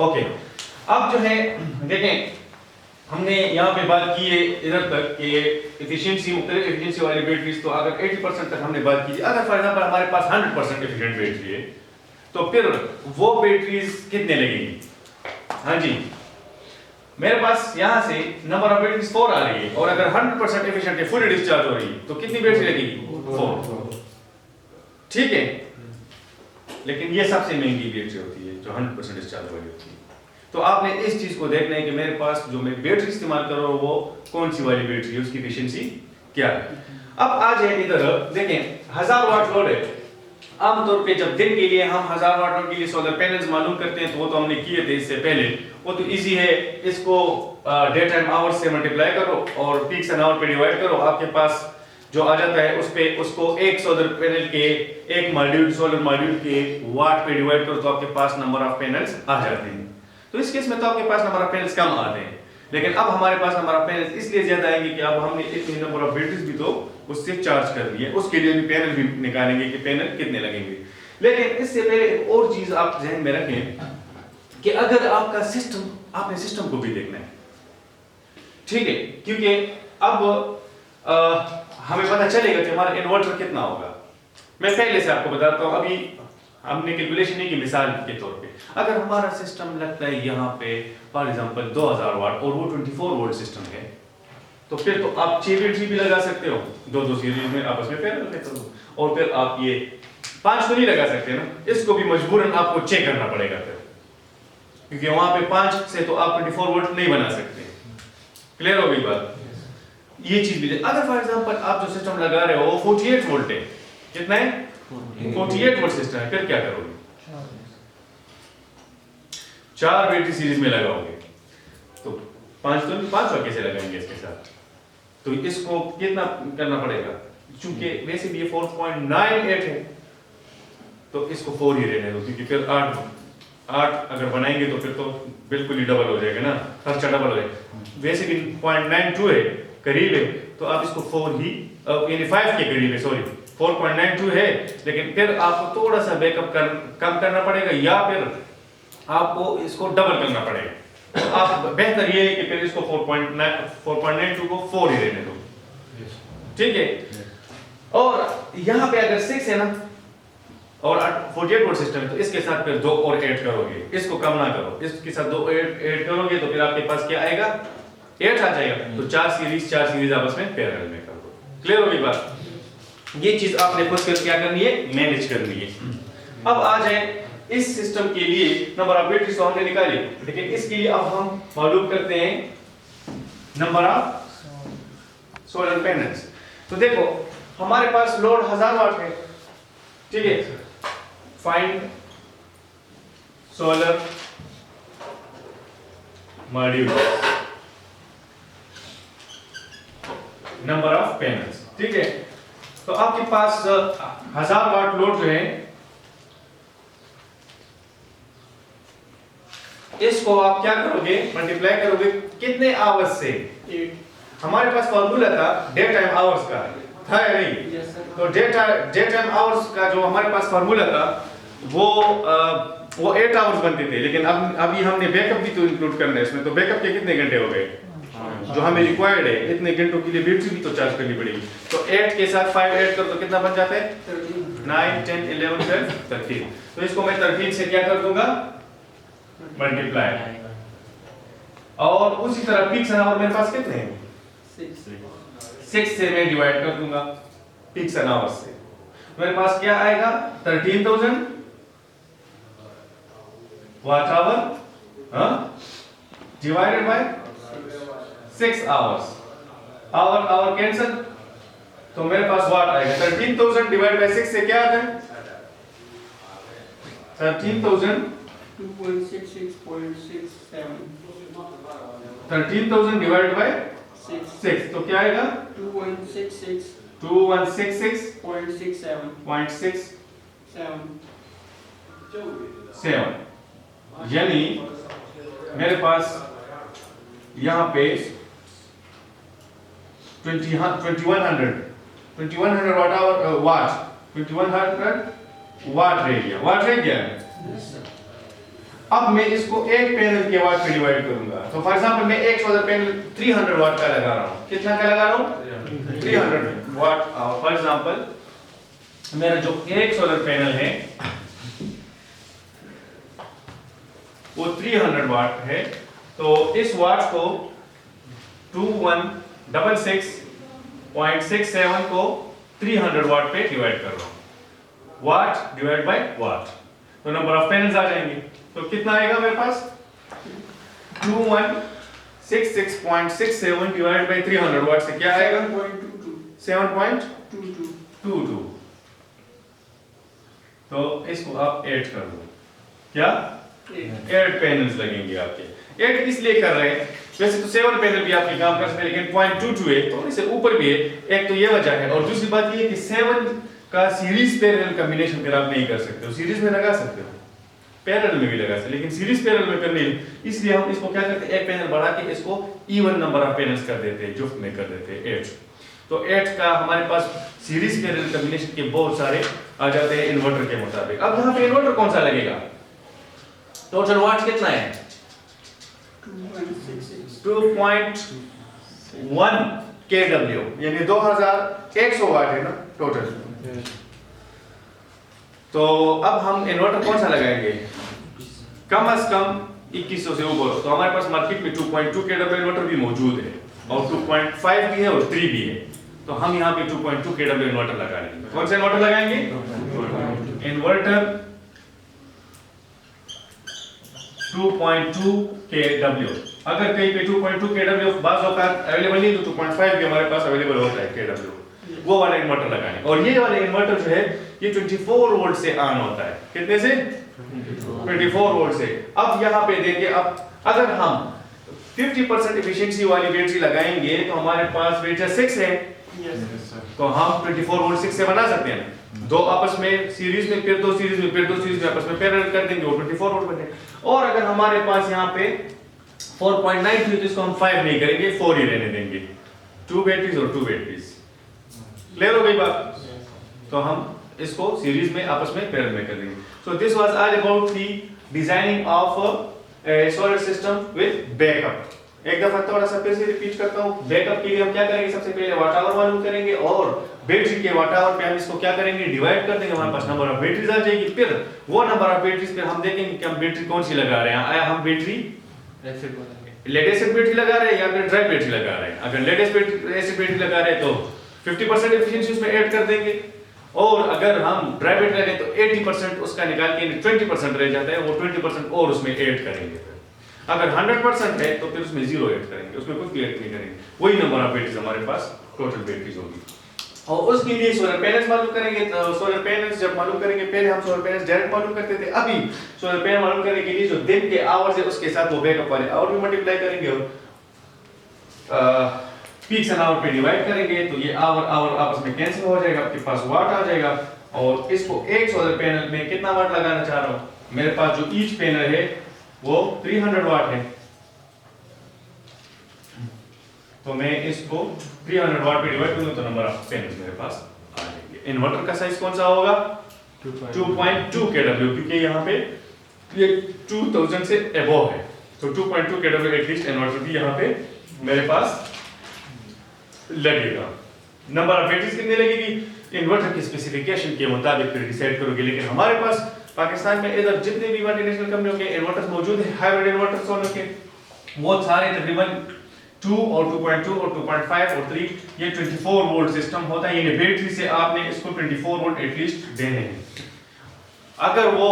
Okay, अब जो है देखें, हमने यहाँ पे बात की है इधर तक कि एफिशिएंसी, मुख्तलिफ एफिशिएंसी वाली बैटरीज, तो अगर 80% तक हमने बात की थी। अगर फॉर एग्जांपल हमारे पास 100% एफिशिएंट बैटरी है तो फिर वो बैटरीज कितने लगेंगी? हाँ जी, मेरे पास यहाँ से नंबर ऑफ बैटरीज 4 आ रही है और अगर 100% एफिशिएंट है, फुली डिस्चार्ज हो रही है, तो कितनी बैटरी लगेगी? 4। ठीक है, लेकिन ये सबसे महंगी बैटरी होती है जो 100% डिस्चार्ज वाली होती है। तो आपने इस चीज को देखना है कि मेरे पास जो मैं बैटरी इस्तेमाल कर रहा हूँ वो कौन सी वाली बैटरी है, उसकी एफिशिएंसी क्या है। अब आ जाए इधर, देखें 1000 वाट लोड है। आमतौर पे जब दिन के लिए हम 1000 वाट के लिए सोलर पैनल्स मालूम करते हैं तो वो तो हमने किए थे इससे पहले, वो तो इजी है। इसको डे टाइम आवर्स से मल्टीप्लाई करो और पीक्स एंड आवर पे डिवाइड करो, आपके पास जो आ जाता है उस पे उसको एक सोलर पैनल के एक मॉड्यूल सोलर मॉड्यूल के वाट पे डिवाइड करो तो आपके पास नंबर ऑफ पैनल्स आ जाते हैं। तो इस केस में तो आपके पास नंबर ऑफ पैनल्स कम आते हैं, लेकिन अब हमारे पास नंबर ऑफ पैनल्स इसलिए ज्यादा आएंगे कि अब हमने इतनी नंबर ऑफ बैटरीज भी तो उससे चार्ज कर दी है, उसके लिए भी पैनल भी निकालेंगे कि पैनल कितने लगेंगे। लेकिन इससे पहले एक और चीज आप ध्यान में रखें कि अगर आपका सिस्टम, आपने सिस्टम को भी देखना है, ठीक है, क्योंकि अब हमें पता चलेगा कि हमारा इन्वर्टर कितना होगा। मैं पहले से आपको बताता हूँ, अभी हमने कैलकुलेशन नहीं की, मिसाल के तौर पे अगर हमारा सिस्टम लगता है यहाँ पे फॉर एग्जांपल 2000 वाट और वो 24 वोल्ट सिस्टम है, तो फिर तो आप 6 बैटरी भी लगा सकते हो, दो सीरीज में आपस में पैरेलल में करो, और फिर आप ये 5 तो नहीं लगा सकते ना, इसको भी मजबूरन आपको चेक करना पड़ेगा फिर, क्योंकि वहां पे 5 से तो आप 24 वोल्ट नहीं बना सकते। क्लियर हो गई बात? ये चीज भी अगर फॉर एग्जांपल आप जो सिस्टम लगा रहे हो वो 48 वोल्ट है, कितना है? 48 वोल्ट सिस्टम है, फिर क्या करोगे? 4 बैटरी सीरीज में लगाओगे तो 5 तो 5 कैसे लगाएंगे इसके साथ? तो इसको कितना करना पड़ेगा? चूंकि वैसे भी ये 4.98 है तो इसको 4 ही रहने दो, क्योंकि फिर 8 अगर बनाएंगे तो फिर तो बिल्कुल ही डबल हो जाएगा ना, खर्चा डबल हो जाएगा। वैसे भी 0.92 है, करीब है, तो आप इसको 4 ही यानी 5 के करीब है, सॉरी 4.92 है, लेकिन फिर आपको थोड़ा सा बैकअप कम करना पड़ेगा या फिर आपको इसको डबल करना पड़ेगा। तो आप बेहतर ये है कि फिर इसको 4.92 को 4 ही रहने दो, ठीक है। और यहाँ पे अगर 6 है ना और 48 वोल्ट सिस्टम है तो इसके साथ फिर 2 और ऐड करोगे, इसको कम ना करो, इसके साथ 2 ऐड करोगे तो फिर आपके पास क्या आएगा? 8 आ जाएगा। तो 4 सीरीज आपस में पैरेलल में कर दो। क्लियर हो गई बात? ये चीज आपने खुद कर क्या करनी है? मैनेज करनी है। अब आ जाए इस सिस्टम के लिए नंबर ऑफ बैटरी तो हमने निकाली, लेकिन इसके लिए अब हम मालूम करते हैं नंबर ऑफ सोलर पैनल्स। तो देखो हमारे पास लोड 1000 वाट है, ठीक है। Find solar module number of panels, ठीक है। तो आपके पास 1000 वाट लोड जो है, इसको आप क्या करोगे? मल्टीप्लाई करोगे कितने आवर्स से? हमारे पास फॉर्मूला था डे टाइम आवर्स का, था या नहीं? तो डे टाइम आवर्स का जो हमारे पास फॉर्मूला था वो 8 आवर्स बनते थे, लेकिन अब अभी हमने बैकअप भी तो इंक्लूड करना है इसमें। तो बैकअप के कितने घंटे हो गए जो हमें रिक्वायर्ड है? इतने घंटों के लिए बैटरी भी तो चार्ज करनी पड़ेगी। तो 8 के साथ 5 ऐड करो तो कितना बन जाता है? 9 10 11 12 13। तो इसको मैं 13 से क्या कर दूंगा? मल्टीप्लाई। और उसी तरह पीक्स एंड आवर मेरे पास कितने हैं? 6 से मैं डिवाइड कर दूंगा पीक्स एंड आवर्स से। मेरे पास क्या आएगा? 13000 watt hour divided by 6 hours. Hour cancel, तो मेरे पास वाट आएगा 13000 डिवाइड बाय 6 से क्या आता है? 13000 13,000 डिवाइडेड बाय 6 तो क्या आएगा? 2166.67 यानी मेरे पास यहाँ पे 2100 वाट आवर वाट 2100 वाट रह गया। अब मैं इसको एक पैनल के वाट पे डिवाइड करूंगा। तो फॉर एग्जांपल मैं एक सोलर पैनल 300 वाट का लगा रहा हूं। कितना का लगा रहा हूं? 300 वाट। फॉर एग्जांपल मेरा जो एक सोलर पैनल है वो 300 वाट है, तो इस वाट को 2166.67 को 300 वाट पे डिवाइड कर रहा हूं। वाट डिवाइड बाय वाट, तो नंबर ऑफ पैनल्स आ जाएंगे। तो कितना आएगा मेरे पास? 2166.67 डिवाइड बाय 300 वाट से क्या आएगा? 7.22। तो इसको आप ऐड कर दो। क्या 8 पैनल्स लगेंगे आपके। 8 इसलिए कर रहे हैं, वैसे तो 7 पैनल भी आपके काम कर सकते हैं, लेकिन 0.22 है, थोड़ी से ऊपर भी है। एक तो ये वजह है, और दूसरी बात ये है कि 7 का सीरीज पैरेलल कॉम्बिनेशन फिर आप नहीं कर सकते हो। सीरीज में लगा सकते हो, पैरेलल में भी लगा सकते हो, लेकिन सीरीज पैरेलल में करनी है। इसलिए हम इसको क्या करते हैं, एक पैनल बढ़ा के इसको इवन नंबर ऑफ पैनल्स कर देते हैं, जुफ्त में कर देते हैं 8। तो 8 का हमारे पास सीरीज पैरेलल कॉम्बिनेशन के बहुत सारे आ जाते हैं इन्वर्टर के मुताबिक। अब यहाँ पे इन्वर्टर कौन सा लगेगा? टोटल वाट कितना है? 2.1 kW, यानी 2100 वाट है ना टोटल। तो अब हम इन्वर्टर कौन सा लगाएंगे? कम से कम 2100 से ऊपर। तो हमारे पास मार्केट में 2.2 kW इन्वर्टर भी मौजूद है, और 2.5 भी है और 3 भी है। तो हम यहाँ पे 2.2 kW इन्वर्टर लगा लेंगे। कौन सा इन्वर्टर लगाएंगे? Inverter 2.2 kW। अगर कहीं पे 2.2 kW बाज़ औक़ात अवेलेबल नहीं, तो 2.5 भी हमारे पास अवेलेबल होता है kW, वो वाला इन्वर्टर लगाने। और ये वाला इन्वर्टर जो है ये 24 वोल्ट से ऑन होता है। कितने से? 24 वोल्ट से। अब यहाँ पे देखिए, अब अगर हम 50% एफिशिएंसी वाली बैटरी लगाएंगे तो हमारे पास वेटर 6 है। तो हम 24 वोल्ट 6 से बना सकते हैं, दो आपस में सीरीज में, फिर दो सीरीज में, फिर दो सीरीज में आपस में पैरेलल कर देंगे, वो 24 वोल्ट बने। और अगर हमारे पास यहाँ पे 4.9 थी, तो इसको हम 5 नहीं करेंगे, 4 ही रहने देंगे। 2 बैटरीज और 2 बैटरीज। क्लियर हो गई बात? तो हम इसको सीरीज में आपस में पैरेलल में कर देंगे। So this was all about the designing of a solar system with backup। एक दफा थोड़ा सा फिर से रिपीट करता हूँ। बैकअप के लिए हम क्या करेंगे? सबसे पहले वाट आवर मालूम करेंगे, और बैटरी के वाट आवर पे हम इसको क्या करेंगे? डिवाइड कर देंगे। हमारे पास नंबर ऑफ बैटरीज आ जाएगी। फिर वो नंबर ऑफ बैटरीज पे हम देखेंगे कि हम बैटरी कौन सी लगा रहे हैं। आया हम बैटरी लेड एसिड बैटरी लगा रहे हैं या फिर ड्राई बैटरी लगा रहे हैं। अगर लेड एसिड बैटरी लगा रहे हैं तो 50% एफिशिएंसी उसमें ऐड कर देंगे, और अगर हम ड्राई बैटरी लगाएं तो 80% उसका निकाल के 20% रह जाता है, वो 20% और उसमें ऐड करेंगे। अगर 100% है तो फिर उसमें 0 ऐड करेंगे, उसमें कुछ भी ऐड नहीं करेंगे। वही नंबर ऑफ बैटरीज हमारे पास टोटल बैटरीज होगी। और उसके लिए सोलर पैनल्स मालूम करेंगे। तो सोलर पैनल्स जब मालूम करेंगे, पहले हम सोलर पैनल्स डायरेक्ट मालूम करते थे, अभी सोलर पैनल मालूम करने के लिए जो दिन के आवर्स है उसके साथ वो बैकअप वाले आवर भी मल्टीप्लाई करेंगे, और पीक्स एंड आवर पे डिवाइड करेंगे। तो ये आवर आपस में कैंसिल हो जाएगा, आपके पास वाट आ जाएगा। और इसको एक सोलर पैनल में कितना वाट लगाना चाह रहा हूँ? मेरे पास जो ईच पैनल है वो 300 वाट है, तो मैं इसको 300 वाट पे डिवाइड करूंगा तो नंबर ऑफ पैनल्स मेरे पास आ जाएंगे। इन्वर्टर का साइज कौन सा होगा? 2.2 kW, क्योंकि यहाँ पे ये 2000 से अबव है, तो 2.2 kW एटलीस्ट इन्वर्टर भी यहाँ पे मेरे पास लगेगा। नंबर ऑफ बैटरीज कितनी लगेगी? इन्वर्टर की स्पेसिफिकेशन के मुताबिक फिर डिसाइड करोगे। लेकिन हमारे पास पाकिस्तान में इधर जितने भी मल्टीनेशनल कंपनियों के इन्वर्टर्स मौजूद हैं, हाइब्रिड इन्वर्टर्स सोलर के, वो सारे तकरीबन 2 और 2.2 और 2.5 और 3 ये 24 वोल्ट सिस्टम होता है, यानी बैटरी से आपने इसको 24 वोल्ट एटलीस्ट देने हैं। अगर वो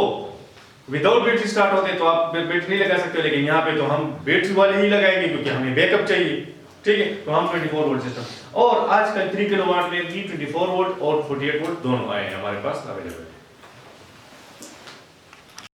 विदाउट बैटरी स्टार्ट होते तो आप बैटरी नहीं लगा सकते, लेकिन यहाँ पे तो हम बैटरी वाले ही लगाएंगे क्योंकि हमें बैकअप चाहिए। ठीक है, तो हम 24 वोल्ट सिस्टम, और आजकल 3 किलोवाट में भी 24 वोल्ट और 48 वोल्ट दोनों आए हैं हमारे पास अवेलेबल।